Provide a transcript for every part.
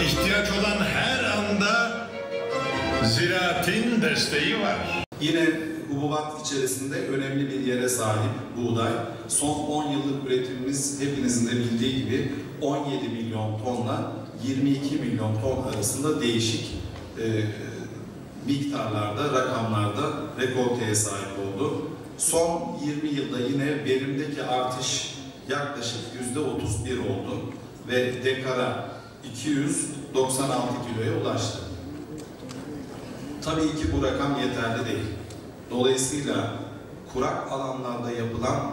ihtiyaç olan her anda ziraatin desteği var. Yine hububat içerisinde önemli bir yere sahip buğday. Son 10 yıllık üretimimiz hepinizin de bildiği gibi 17 milyon tonla 22 milyon ton arasında değişik miktarlarda, rakamlarda rekolteye sahip oldu. Son 20 yılda yine verimdeki artış yaklaşık %31 oldu ve dekara 296 kiloya ulaştı. Tabii ki bu rakam yeterli değil. Dolayısıyla kurak alanlarda yapılan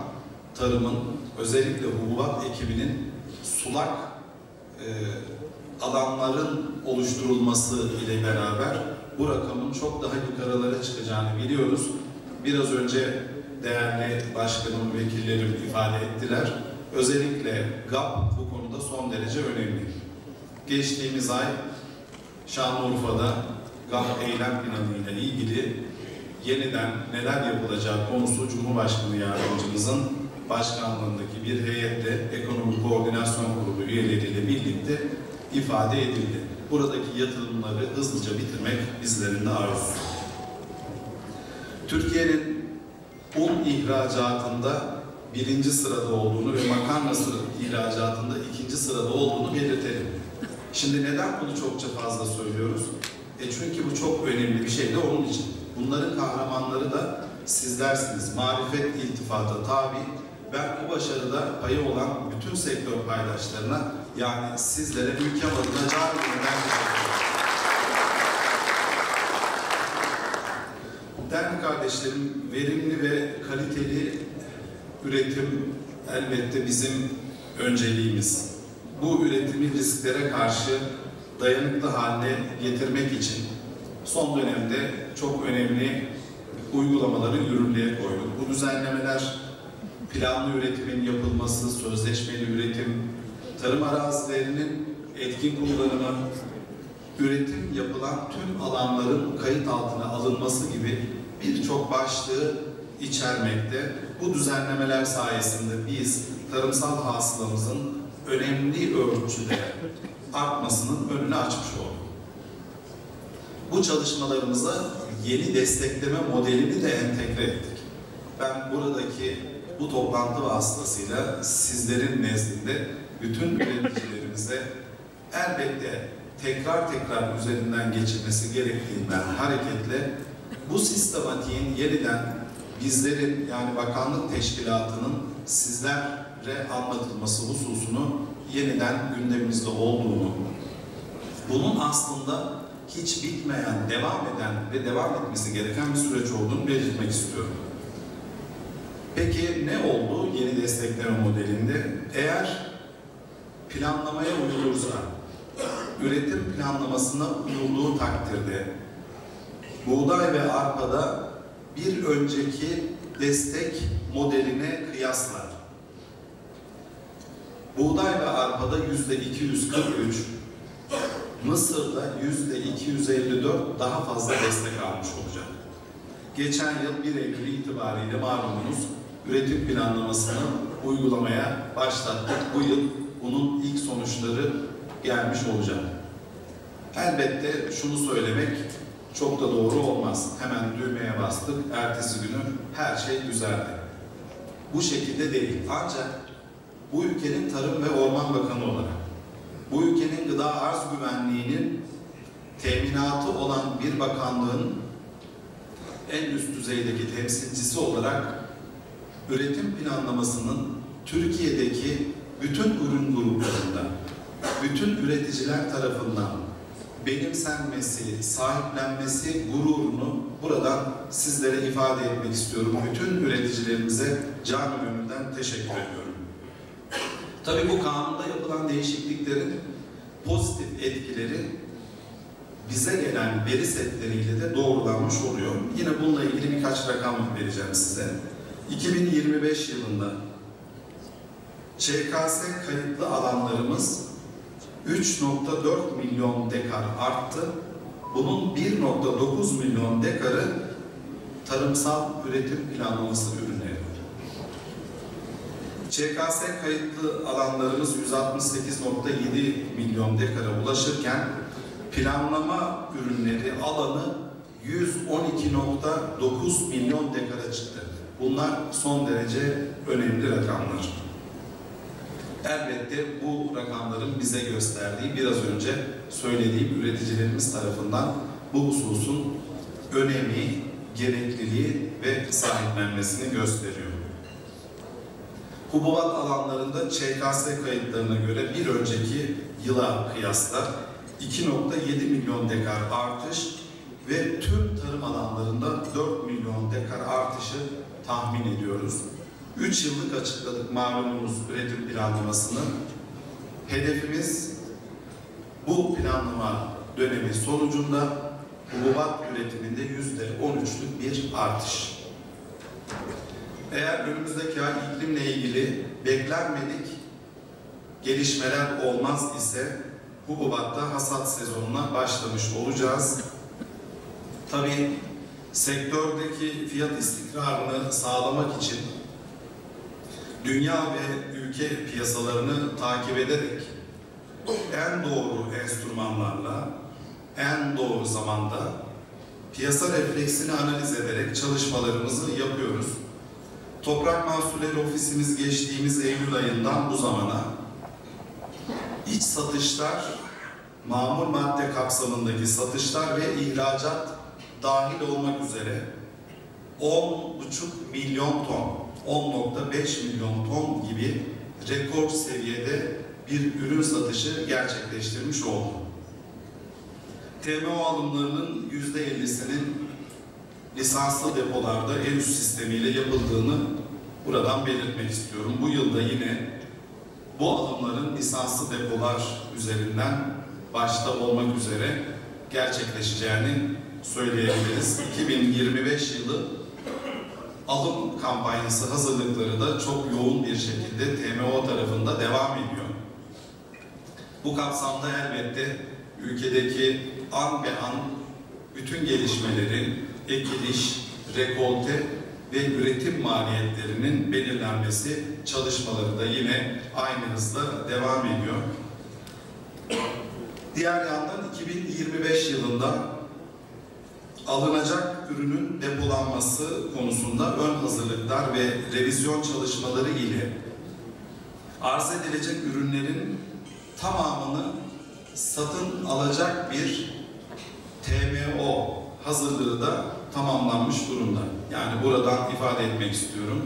tarımın, özellikle hububat ekiminin sulak alanların oluşturulması ile beraber bu rakamın çok daha yukarılara çıkacağını biliyoruz. Biraz önce değerli başkanım, vekillerim ifade ettiler. Özellikle GAP bu konuda son derece önemli. Geçtiğimiz ay Şanlıurfa'da GAP eylem planı ile ilgili yeniden neler yapılacağı konusu Cumhurbaşkanı Yardımcımızın başkanlığındaki bir heyette Ekonomi Koordinasyon Kurulu üyeleriyle birlikte ifade edildi. Buradaki yatırımları hızlıca bitirmek bizlerin de arzusu. Türkiye'nin un ihracatında 1. sırada olduğunu ve makarna ihracatında 2. sırada olduğunu belirtelim. Şimdi neden bunu çokça fazla söylüyoruz? Çünkü bu çok önemli bir şey de onun için. Bunların kahramanları da sizlersiniz. Marifet iltifata tabi. Ben bu başarıda payı olan bütün sektör paydaşlarına, yani sizlere ülkem adına can gönülden teşekkür ederim. Değerli kardeşlerim, verimli ve kaliteli üretim elbette bizim önceliğimiz. Bu üretimi risklere karşı dayanıklı haline getirmek için son dönemde çok önemli uygulamaları yürürlüğe koyduk. Bu düzenlemeler planlı üretimin yapılması, sözleşmeli üretim, tarım arazilerinin etkin kullanımı, üretim yapılan tüm alanların kayıt altına alınması gibi birçok başlığı içermekte. Bu düzenlemeler sayesinde biz tarımsal hasılamızın önemli ölçüde artmasının önünü açmış olduk. Bu çalışmalarımıza yeni destekleme modelini de entegre ettik. Ben buradaki bu toplantı vasıtasıyla sizlerin nezdinde bütün üreticilerimize elbette tekrar üzerinden geçilmesi gerektiğinden hareketle bu sistematiğin yeniden bizlerin, yani bakanlık teşkilatının sizlere anlatılması hususunu yeniden gündemimizde olduğunu, bunun aslında hiç bitmeyen, devam eden ve devam etmesi gereken bir süreç olduğunu belirtmek istiyorum. Peki ne oldu yeni destekleme modelinde? Eğer planlamaya uyulursa, üretim planlamasına uyulduğu takdirde buğday ve arpada bir önceki destek modeline kıyasla buğday ve arpada %243, Mısır'da %254 daha fazla destek almış olacak. Geçen yıl 1 Eylül itibariyle malumunuz üretim planlamasını uygulamaya başlattık. Bu yıl bunun ilk sonuçları gelmiş olacak. Elbette şunu söylemek çok da doğru olmaz. Hemen düğmeye bastık, ertesi günü her şey düzeldi. Bu şekilde değil. Ancak bu ülkenin Tarım ve Orman Bakanı olarak, bu ülkenin gıda arz güvenliğinin teminatı olan bir bakanlığın en üst düzeydeki temsilcisi olarak üretim planlamasının Türkiye'deki bütün ürün gruplarında, bütün üreticiler tarafından benimsenmesi, sahiplenmesi gururunu buradan sizlere ifade etmek istiyorum. Bütün üreticilerimize canı gönülden teşekkür ediyorum. Tabii bu kanunda yapılan değişikliklerin pozitif etkileri bize gelen veri setleriyle de doğrulanmış oluyor. Yine bununla ilgili birkaç rakam vereceğim size. 2025 yılında ÇKS kayıtlı alanlarımız 3,4 milyon dekar arttı. Bunun 1,9 milyon dekarı tarımsal üretim planlaması ürünleri. ÇKS kayıtlı alanlarımız 168,7 milyon dekara ulaşırken planlama ürünleri alanı 112,9 milyon dekara çıktı. Bunlar son derece önemli rakamlar. Elbette bu rakamların bize gösterdiği, biraz önce söylediğim üreticilerimiz tarafından bu hususun önemi, gerekliliği ve sahiplenmesini gösteriyor. Hububat alanlarında ÇKS kayıtlarına göre bir önceki yıla kıyasla 2,7 milyon dekar artış ve tüm tarım alanlarında 4 milyon dekar artışı tahmin ediyoruz. 3 yıllık açıkladık malumunuz üretim planlamasını. Hedefimiz bu planlama dönemi sonucunda hububat üretiminde %13'lük bir artış. Eğer önümüzdeki ay iklimle ilgili beklenmedik gelişmeler olmaz ise hububatta hasat sezonuna başlamış olacağız. Tabii sektördeki fiyat istikrarını sağlamak için dünya ve ülke piyasalarını takip ederek en doğru enstrümanlarla, en doğru zamanda piyasa refleksini analiz ederek çalışmalarımızı yapıyoruz. Toprak Mahsulleri Ofisimiz geçtiğimiz Eylül ayından bu zamana iç satışlar, mamul madde kapsamındaki satışlar ve ihracat dahil olmak üzere 10,5 milyon ton, 10,5 milyon ton gibi rekor seviyede bir ürün satışı gerçekleştirmiş oldu. TMO alımlarının %50'sinin lisanslı depolarda EUS sistemiyle yapıldığını buradan belirtmek istiyorum. Bu yılda yine bu alımların lisanslı depolar üzerinden başta olmak üzere gerçekleşeceğini söyleyebiliriz. 2025 yılı alım kampanyası hazırlıkları da çok yoğun bir şekilde TMO tarafında devam ediyor. Bu kapsamda elbette ülkedeki an be an bütün gelişmelerin ekiliş, rekolte ve üretim maliyetlerinin belirlenmesi çalışmaları da yine aynı hızla devam ediyor. Diğer yandan 2025 yılında alınacak ürünün depolanması konusunda ön hazırlıklar ve revizyon çalışmaları ile arz edilecek ürünlerin tamamını satın alacak bir TMO hazırlığı da tamamlanmış durumda. Yani buradan ifade etmek istiyorum.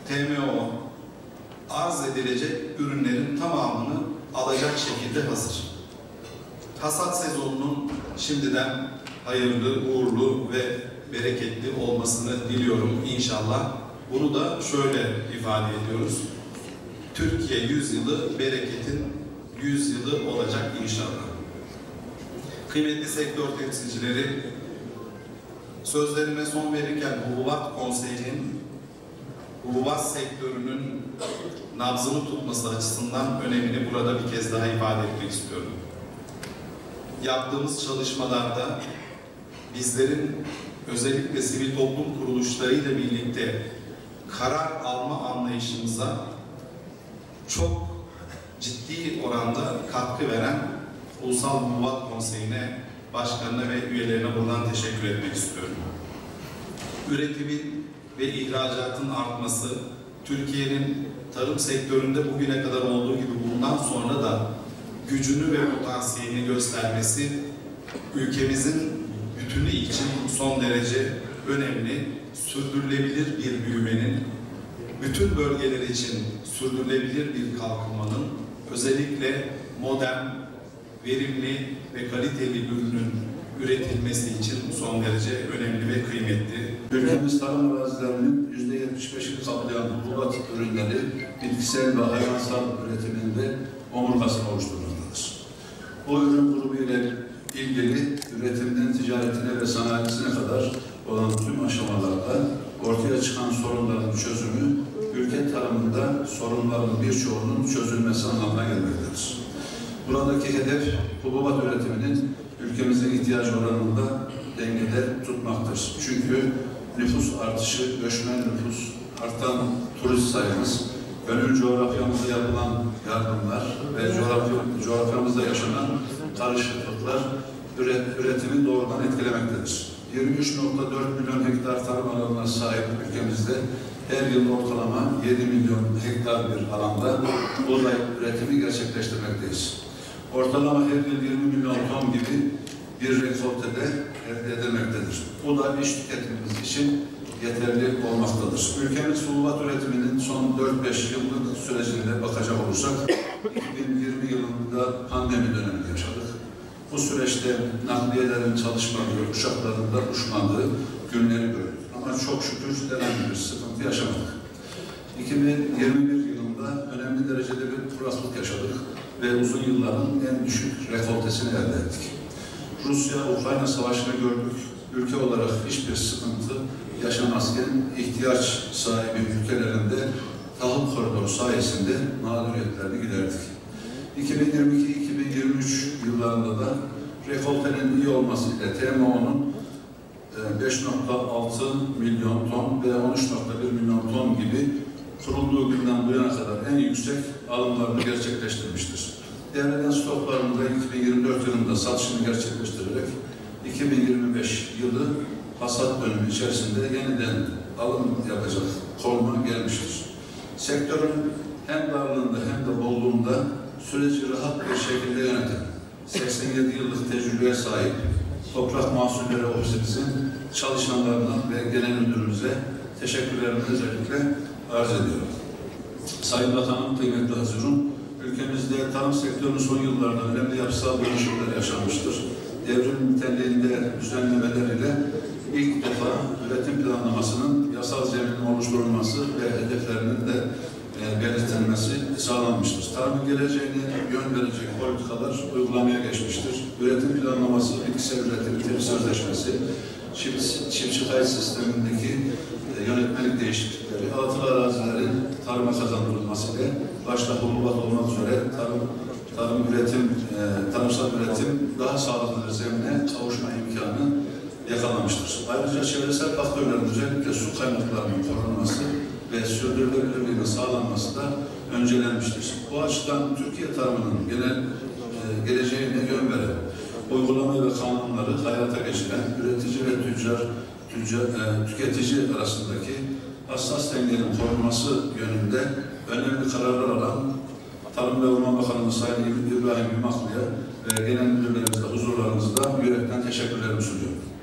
TMO arz edilecek ürünlerin tamamını alacak şekilde hazır. Hasat sezonunun şimdiden hayırlı, uğurlu ve bereketli olmasını diliyorum inşallah. Bunu da şöyle ifade ediyoruz. Türkiye yüzyılı bereketin yüzyılı olacak inşallah. Kıymetli sektör temsilcileri, sözlerime son verirken Hububat Konseyi'nin hububat sektörünün nabzını tutması açısından önemini burada bir kez daha ifade etmek istiyorum. Yaptığımız çalışmalarda bizlerin özellikle sivil toplum kuruluşlarıyla birlikte karar alma anlayışımıza çok ciddi oranda katkı veren Ulusal Hububat Konseyi'ne, başkanına ve üyelerine buradan teşekkür etmek istiyorum. Üretimin ve ihracatın artması, Türkiye'nin tarım sektöründe bugüne kadar olduğu gibi bundan sonra da gücünü ve potansiyelini göstermesi, ülkemizin bütünü için son derece önemli, sürdürülebilir bir büyümenin, bütün bölgeler için sürdürülebilir bir kalkınmanın, özellikle modern, verimli ve kaliteli ürünün üretilmesi için son derece önemli ve kıymetli. Ülkemiz tarım arazilerinin %75'ini kaplayan hububat ürünleri bitkisel ve hayvansal üretiminde omurgasını oluşturmaktadır. Bu ürün grubu ile ilgili üretimden ticaretine ve sanayisine kadar olan tüm aşamalarda ortaya çıkan sorunların çözümü, ülke tarımında sorunların birçoğunun çözülmesi anlamına gelmektedir. Buradaki hedef, hububat üretiminin ülkemizin ihtiyacı oranında dengede tutmaktır. Çünkü nüfus artışı, göçmen nüfus, artan turist sayımız, gönül coğrafyamıza yapılan yardımlar ve coğrafyamızda yaşanan karışıklıklar üretimi doğrudan etkilemektedir. 23.4 milyon hektar tarım alanına sahip ülkemizde her yıl ortalama 7 milyon hektar bir alanda buğday üretimi gerçekleştirmekteyiz. Ortalama her yıl 20 milyon ton gibi bir rekoltede elde edilmektedir. Bu da iş tüketimimiz için yeterli olmaktadır. Ülkemiz hububat üretiminin son 4-5 yıllık sürecinde bakacak olursak 2020 yılında pandemi dönemini yaşadık. Bu süreçte nakliyelerin çalışmadığı, uçakların da uçmadığı günleri gördük. Ama çok şükür herhangi bir sıkıntı yaşamadık. 2021 yılında önemli derecede bir kuraklık yaşadık ve uzun yılların en düşük rekoltesini elde ettik. Rusya-Ukrayna savaşını gördük. Ülke olarak hiçbir sıkıntı yaşamazken ihtiyaç sahibi ülkelerinde tahıl koridoru sayesinde mağduriyetlerini giderdik. 2022-2023 yıllarında da rekoltenin iyi olmasıyla TMO'nun 5.6 milyon ton ve 13.1 milyon ton gibi kurulduğu günden bu yana kadar en yüksek alımlarını gerçekleştirmiştir. Devreden stoklarında 2024 yılında satışını gerçekleştirerek 2025 yılı hasat dönemi içerisinde yeniden alım yapacak konuma gelmiştir. Sektörün hem darlığında hem de bolluğunda süreci rahat bir şekilde yöneten, 87 yıllık tecrübeye sahip Toprak Mahsulleri Ofisimizin çalışanlarına ve genel müdürümüze teşekkürlerimi özellikle arz ediyorum. Sayın Bakanım, kıymetli hazırın, ülkemizde tarım sektörünün son yıllarda önemli yapısal dönüşümler yaşanmıştır. Devrim niteliğinde düzenlemeleriyle ilk defa üretim planlamasının yasal zeminin oluşturulması ve hedeflerinin de belirtilmesi sağlanmıştır. Tarımın geleceğine yön verecek politikalar uygulamaya geçmiştir. Üretim planlaması, bitkisel üretim, bitim sözleşmesi, çiftçi kayıt sistemindeki yönetmelik değişiklikleri, atılı arazilerin tarıma kazandırılması ile başta hububat olmak üzere tarımsal üretim daha sağlıklı bir zemine kavuşma imkanı yakalamıştır. Ayrıca çevresel faktörlerin özellikle su kaynaklarının korunması ve sürdürülebilirliğinin sağlanması da öncelenmiştir. Bu açıdan Türkiye tarımının geleceğine yön veren uygulama ve kanunları hayata geçiren üretici ve tüketici arasındaki hassas dengenin korunması yönünde önemli kararlar alan Tarım ve Orman Bakanımız Sayın İbrahim Yumaklı'ya ve genel müdürlerimizle huzurlarınızda yürekten teşekkürlerimi sunuyorum.